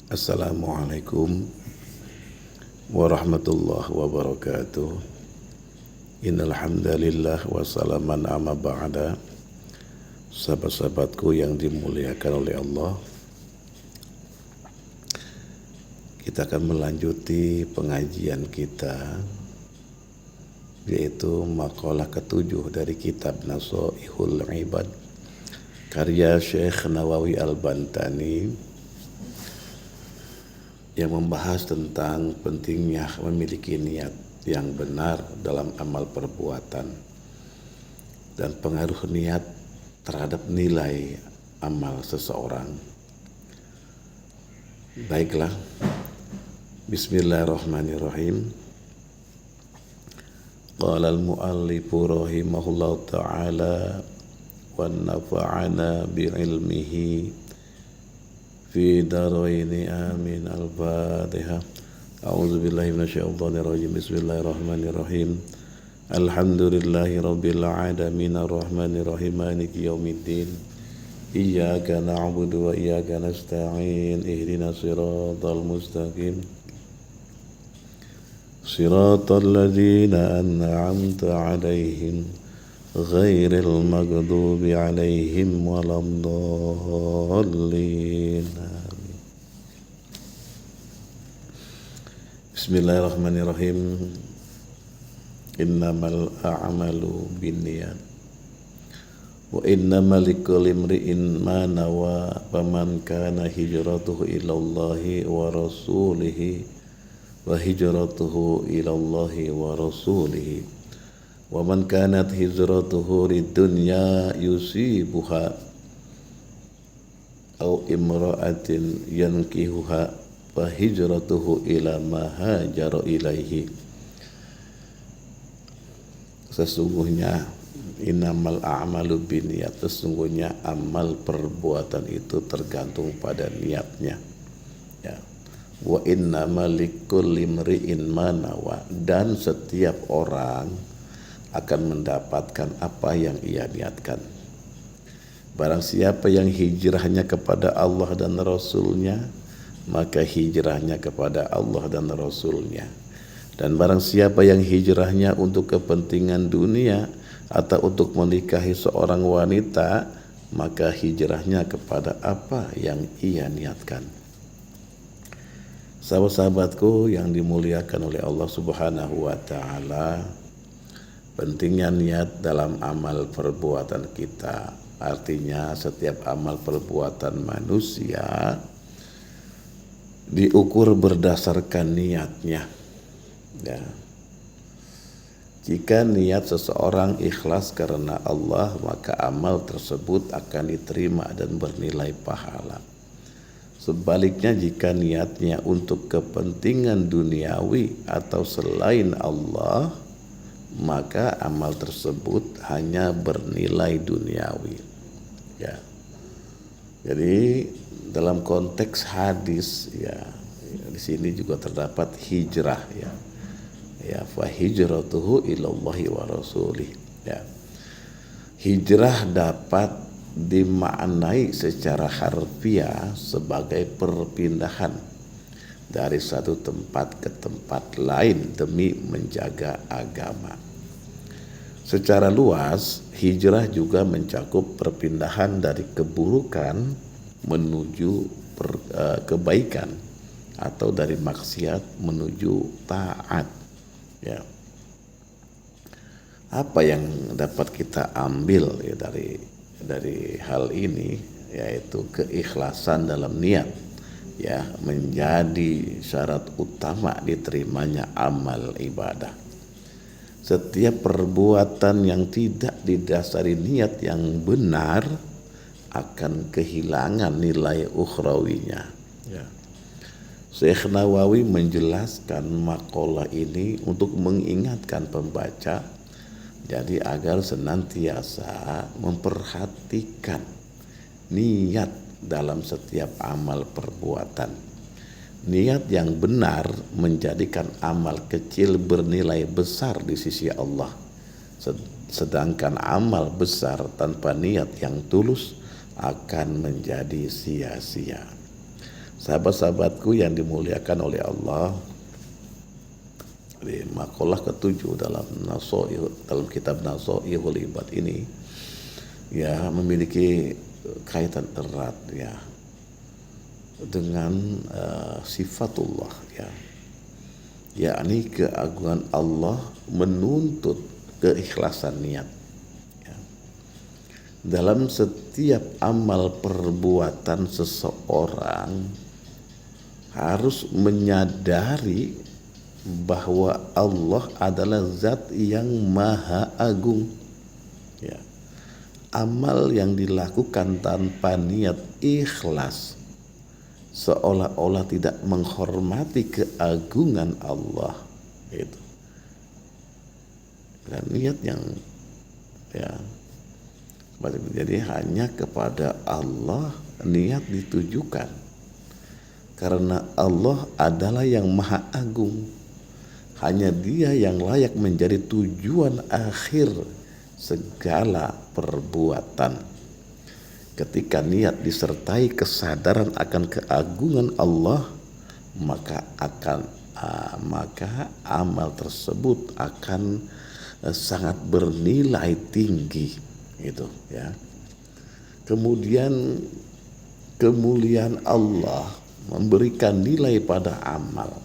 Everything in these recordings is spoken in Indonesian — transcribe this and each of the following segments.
Assalamualaikum warahmatullahi wabarakatuh. Innal hamdalillah wa salaman amma ba'da. Sahabat-sahabatku yang dimuliakan oleh Allah, kita akan melanjuti pengajian kita, yaitu maqalah ketujuh dari kitab Nashaihul Ibad karya Syekh Nawawi Al-Bantani, yang membahas tentang pentingnya memiliki niat yang benar dalam amal perbuatan dan pengaruh niat terhadap nilai amal seseorang. Baiklah, bismillahirrahmanirrahim. Qala al-muallifu rahimahullahu ta'ala wa nafa'ana bi'ilmihi fi daraini amin. Al-Fatihah. A'udzu billahi minasyaitonir rajim. Bismillahirrahmanirrahim. Alhamdulillahi rabbil alamin arrahmanir rahim maliki yaumiddin. Iyyaka na'budu wa iyyaka nasta'in. Ihdinas siratal mustaqim. Siratal ladzina an'amta 'alaihim ghairil maghdubi 'alaihim waladdallin. Amin. Bismillahirrahmanirrahim. Innamal a'malu binniyat wa innamal likulli imri'in ma nawa. Faman kana hijratuhu ilallahi wa rasulihi wa hijratuhu ilallahi wa rasulihi wa man kanat hijratuhu lidunya yusibuha aw imra'atin yankihuha fa hijratuhu ila ma hajara ilaihi. Sesungguhnya innamal a'malu binniyat, sesungguhnya amal perbuatan itu tergantung pada niatnya, ya. Wa innamal likulli imri'in ma nawa, dan setiap orang akan mendapatkan apa yang ia niatkan. Barang siapa yang hijrahnya kepada Allah dan Rasulnya, maka hijrahnya kepada Allah dan Rasulnya. Dan barang siapa yang hijrahnya untuk kepentingan dunia atau untuk menikahi seorang wanita, maka hijrahnya kepada apa yang ia niatkan. Sahabat-sahabatku yang dimuliakan oleh Allah Subhanahu wa ta'ala, pentingnya niat dalam amal perbuatan kita. Artinya setiap amal perbuatan manusia diukur berdasarkan niatnya, ya. Jika niat seseorang ikhlas karena Allah, maka amal tersebut akan diterima dan bernilai pahala. Sebaliknya, jika niatnya untuk kepentingan duniawi atau selain Allah, maka amal tersebut hanya bernilai duniawi, ya. Jadi dalam konteks hadis, ya, di sini juga terdapat hijrah, ya. Ya, fa hijratuhu ilallahi wa rasulih, ya. Hijrah dapat dimaknai secara harfiah sebagai perpindahan dari satu tempat ke tempat lain demi menjaga agama. Secara luas, hijrah juga mencakup perpindahan dari keburukan menuju kebaikan atau dari maksiat menuju taat, ya. Apa yang dapat kita ambil, ya, dari hal ini, yaitu keikhlasan dalam niat, ya, menjadi syarat utama diterimanya amal ibadah. Setiap perbuatan yang tidak didasari niat yang benar akan kehilangan nilai ukhrawinya, ya. Syekh Nawawi menjelaskan maqalah ini untuk mengingatkan pembaca, jadi agar senantiasa memperhatikan niat dalam setiap amal perbuatan. Niat yang benar menjadikan amal kecil bernilai besar di sisi Allah. Sedangkan amal besar tanpa niat yang tulus akan menjadi sia-sia. Sahabat-sahabatku yang dimuliakan oleh Allah, di makalah ketujuh dalam kitab Nasoihul Ibad ini ya memiliki kaitan erat ya dengan sifatullah ya, yakni keagungan Allah menuntut keikhlasan niat ya. Dalam setiap amal perbuatan seseorang harus menyadari bahwa Allah adalah zat yang maha agung ya. Amal yang dilakukan tanpa niat ikhlas seolah-olah tidak menghormati keagungan Allah itu. Dan niat yang ya jadi hanya kepada Allah niat ditujukan. Karena Allah adalah yang maha agung. Hanya Dia yang layak menjadi tujuan akhir segala perbuatan. Ketika niat disertai kesadaran akan keagungan Allah, maka amal tersebut akan sangat bernilai tinggi gitu ya. Kemudian kemuliaan Allah memberikan nilai pada amal.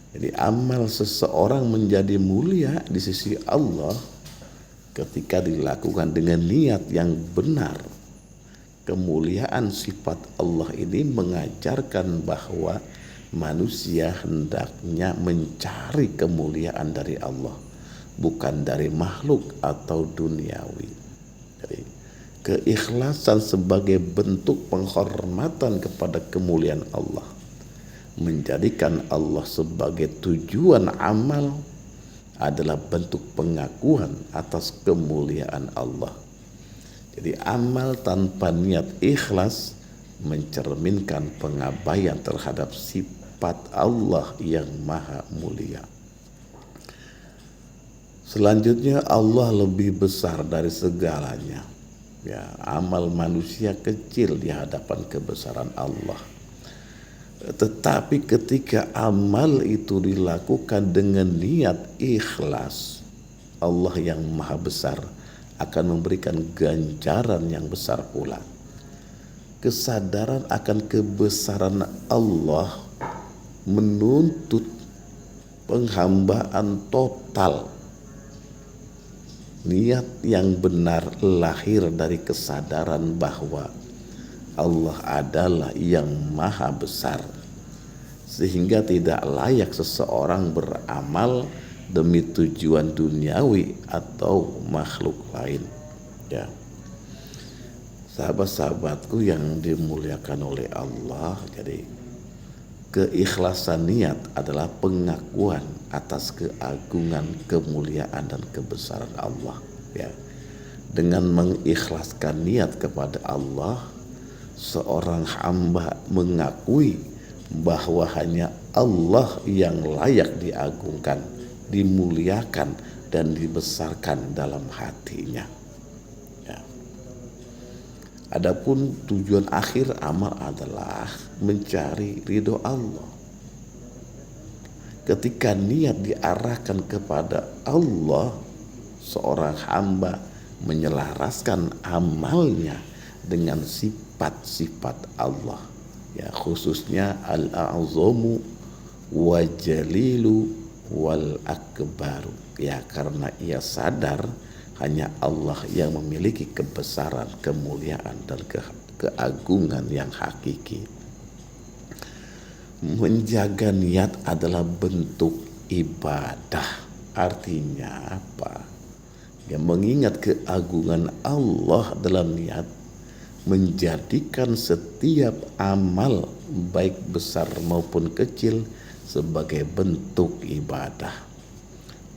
Jadi amal seseorang menjadi mulia di sisi Allah ketika dilakukan dengan niat yang benar. Kemuliaan sifat Allah ini mengajarkan bahwa manusia hendaknya mencari kemuliaan dari Allah, bukan dari makhluk atau duniawi. Jadi keikhlasan sebagai bentuk penghormatan kepada kemuliaan Allah, menjadikan Allah sebagai tujuan amal adalah bentuk pengakuan atas kemuliaan Allah. Jadi amal tanpa niat ikhlas mencerminkan pengabaian terhadap sifat Allah yang maha mulia. Selanjutnya Allah lebih besar dari segalanya. Ya, amal manusia kecil di hadapan kebesaran Allah. Tetapi ketika amal itu dilakukan dengan niat ikhlas, Allah yang maha besar akan memberikan ganjaran yang besar pula. Kesadaran akan kebesaran Allah menuntut penghambaan total. Niat yang benar lahir dari kesadaran bahwa Allah adalah yang maha besar, sehingga tidak layak seseorang beramal demi tujuan duniawi atau makhluk lain ya. Sahabat-sahabatku yang dimuliakan oleh Allah, jadi keikhlasan niat adalah pengakuan atas keagungan, kemuliaan dan kebesaran Allah ya. Dengan mengikhlaskan niat kepada Allah, seorang hamba mengakui bahwa hanya Allah yang layak diagungkan, dimuliakan dan dibesarkan dalam hatinya ya. Adapun tujuan akhir amal adalah mencari ridho Allah. Ketika niat diarahkan kepada Allah, seorang hamba menyelaraskan amalnya dengan sifat-sifat Allah ya, khususnya al-a'zamu wa jalilu wal akbaru ya, karena ia sadar hanya Allah yang memiliki kebesaran, kemuliaan dan keagungan yang hakiki. Menjaga niat adalah bentuk ibadah. Artinya apa? Ya, mengingat keagungan Allah dalam niat menjadikan setiap amal baik besar maupun kecil sebagai bentuk ibadah.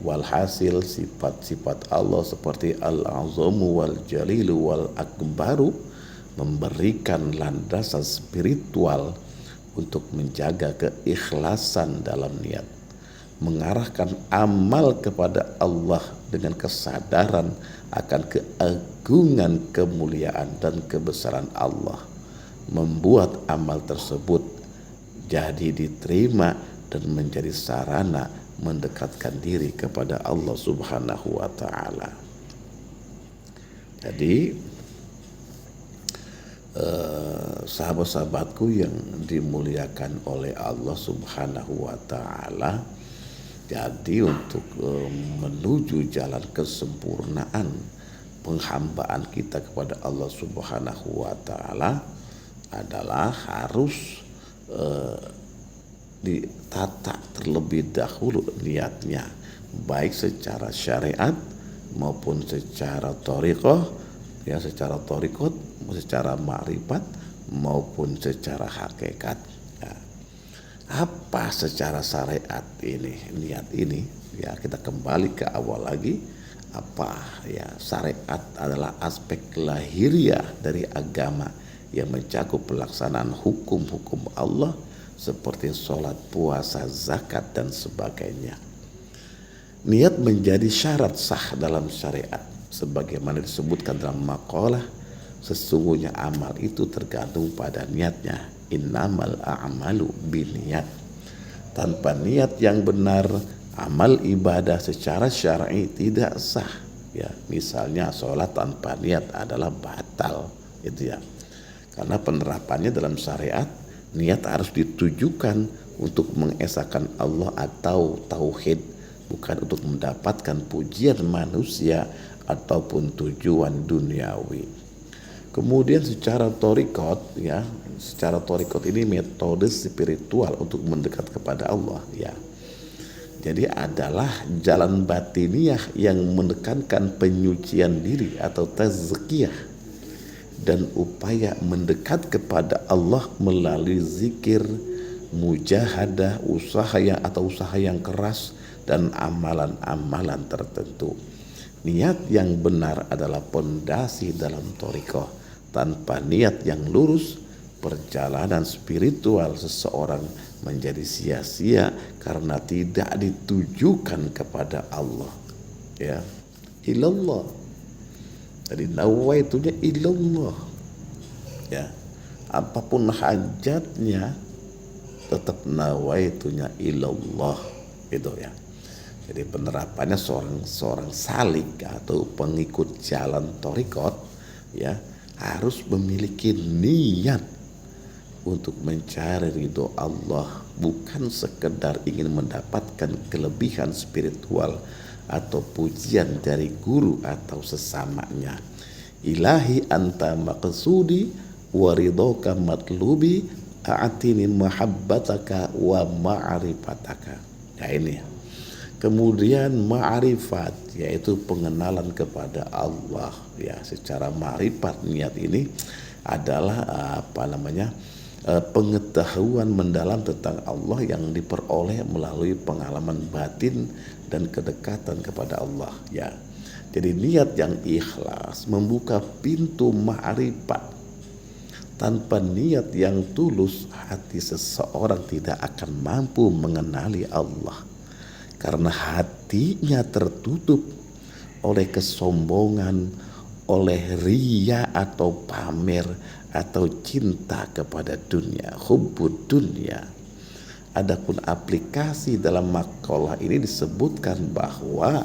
Walhasil sifat-sifat Allah seperti al-azamu wal jalilu wal akbaru memberikan landasan spiritual untuk menjaga keikhlasan dalam niat, mengarahkan amal kepada Allah dengan kesadaran akan keagungan, kemuliaan dan kebesaran Allah, membuat amal tersebut jadi diterima dan menjadi sarana mendekatkan diri kepada Allah Subhanahu wa taala. Jadi sahabat-sahabatku yang dimuliakan oleh Allah Subhanahu wa taala, jadi untuk menuju jalan kesempurnaan penghambaan kita kepada Allah Subhanahu wa taala adalah harus ditata terlebih dahulu niatnya, baik secara syariat maupun secara thariqah, ya secara thariqat, secara ma'rifat maupun secara hakikat. Ya. Apa secara syariat ini, niat ini? Ya, kita kembali ke awal lagi. Apa ya, syariat adalah aspek lahiriah dari agama yang mencakup pelaksanaan hukum-hukum Allah seperti sholat, puasa, zakat dan sebagainya. Niat menjadi syarat sah dalam syariat, sebagaimana disebutkan dalam maqalah, sesungguhnya amal itu tergantung pada niatnya. Innamal a'malu binniyat. Tanpa niat yang benar, amal ibadah secara syar'i tidak sah. Ya, misalnya sholat tanpa niat adalah batal, itu ya. Karena penerapannya dalam syariat, niat harus ditujukan untuk mengesahkan Allah atau tauhid, bukan untuk mendapatkan pujian manusia ataupun tujuan duniawi. Kemudian secara thariqat, ya, secara thariqat ini metode spiritual untuk mendekat kepada Allah, ya. Jadi adalah jalan batiniah yang menekankan penyucian diri atau tazkiyah dan upaya mendekat kepada Allah melalui zikir, mujahadah, usaha yang keras dan amalan-amalan tertentu. Niat yang benar adalah pondasi dalam thariqah. Tanpa niat yang lurus, perjalanan spiritual seseorang menjadi sia-sia karena tidak ditujukan kepada Allah, ya, ilallah. Jadi nawaitunya ilallah, ya, apapun hajatnya tetap nawaitunya ilallah, itu ya. Jadi penerapannya seorang salik atau pengikut jalan thariqat, ya, harus memiliki niat untuk mencari ridho Allah, bukan sekedar ingin mendapatkan kelebihan spiritual atau pujian dari guru atau sesamanya. Ilahi anta maqsudi wa ridhoka matlubi a'tini mahabbataka wa ma'rifataka. Ya, ini ya. Kemudian ma'rifat, yaitu pengenalan kepada Allah, ya. Secara ma'rifat, niat ini adalah pengetahuan mendalam tentang Allah yang diperoleh melalui pengalaman batin dan kedekatan kepada Allah, ya. Jadi niat yang ikhlas membuka pintu ma'rifat. Tanpa niat yang tulus, hati seseorang tidak akan mampu mengenali Allah, karena hatinya tertutup oleh kesombongan, oleh riya atau pamer, atau cinta kepada dunia, hubbud dunia. Adapun aplikasi dalam maqalah ini disebutkan bahwa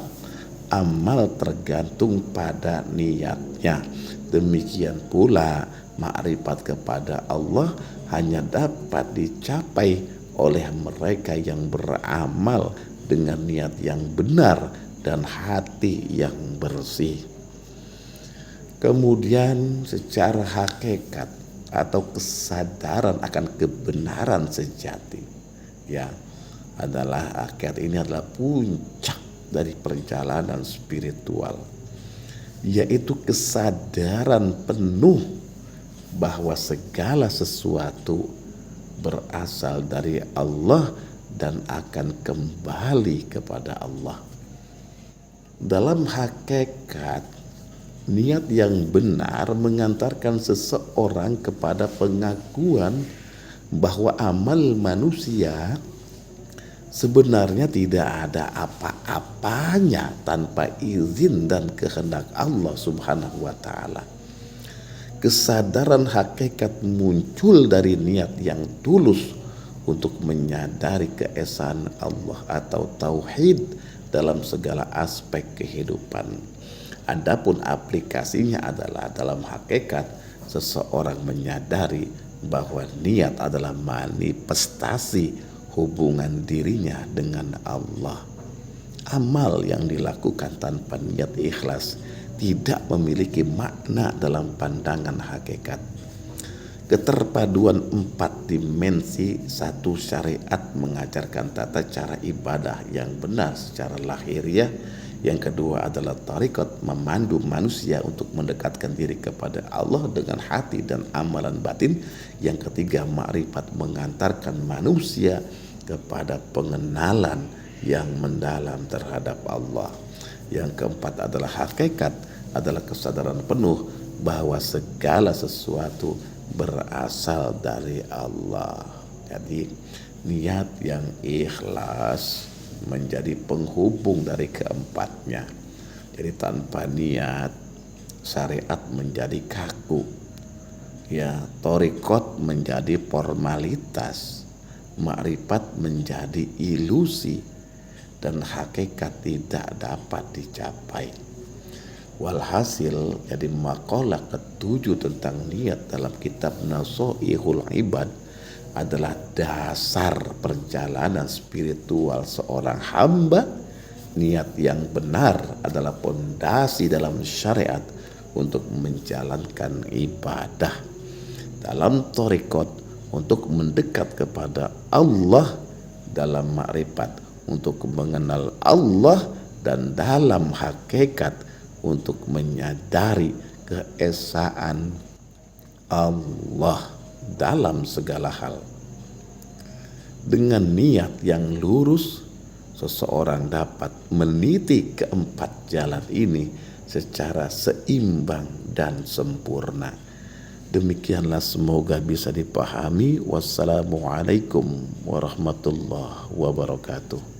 amal tergantung pada niatnya. Demikian pula makrifat kepada Allah hanya dapat dicapai oleh mereka yang beramal dengan niat yang benar dan hati yang bersih. Kemudian secara hakikat atau kesadaran akan kebenaran sejati, ya, adalah hakikat ini adalah puncak dari perjalanan spiritual, yaitu kesadaran penuh bahwa segala sesuatu berasal dari Allah dan akan kembali kepada Allah. Dalam hakikat, niat yang benar mengantarkan seseorang kepada pengakuan bahwa amal manusia sebenarnya tidak ada apa-apanya tanpa izin dan kehendak Allah Subhanahu wa ta'ala. Kesadaran hakikat muncul dari niat yang tulus untuk menyadari keesaan Allah atau tauhid dalam segala aspek kehidupan. Adapun aplikasinya adalah dalam hakikat seseorang menyadari bahwa niat adalah manifestasi hubungan dirinya dengan Allah. Amal yang dilakukan tanpa niat ikhlas tidak memiliki makna dalam pandangan hakikat. Keterpaduan 4 dimensi satu syariat mengajarkan tata cara ibadah yang benar secara lahiriah. Yang kedua adalah tariqat memandu manusia untuk mendekatkan diri kepada Allah dengan hati dan amalan batin. Yang ketiga ma'rifat mengantarkan manusia kepada pengenalan yang mendalam terhadap Allah. Yang keempat adalah hakikat, adalah kesadaran penuh bahwa segala sesuatu berasal dari Allah. Jadi niat yang ikhlas menjadi penghubung dari keempatnya. Jadi tanpa niat syariat menjadi kaku, ya, thariqat menjadi formalitas, makrifat menjadi ilusi, dan hakikat tidak dapat dicapai. Walhasil, jadi makalah ke-7 tentang niat dalam kitab Nasoihul Ibad adalah dasar perjalanan spiritual seorang hamba. Niat yang benar adalah pondasi dalam syariat untuk menjalankan ibadah. Dalam thariqat untuk mendekat kepada Allah, dalam makrifat untuk mengenal Allah, dan dalam hakikat untuk menyadari keesaan Allah dalam segala hal. Dengan niat yang lurus, seseorang dapat meniti keempat jalan ini secara seimbang dan sempurna. Demikianlah, semoga bisa dipahami. Wassalamualaikum warahmatullahi wabarakatuh.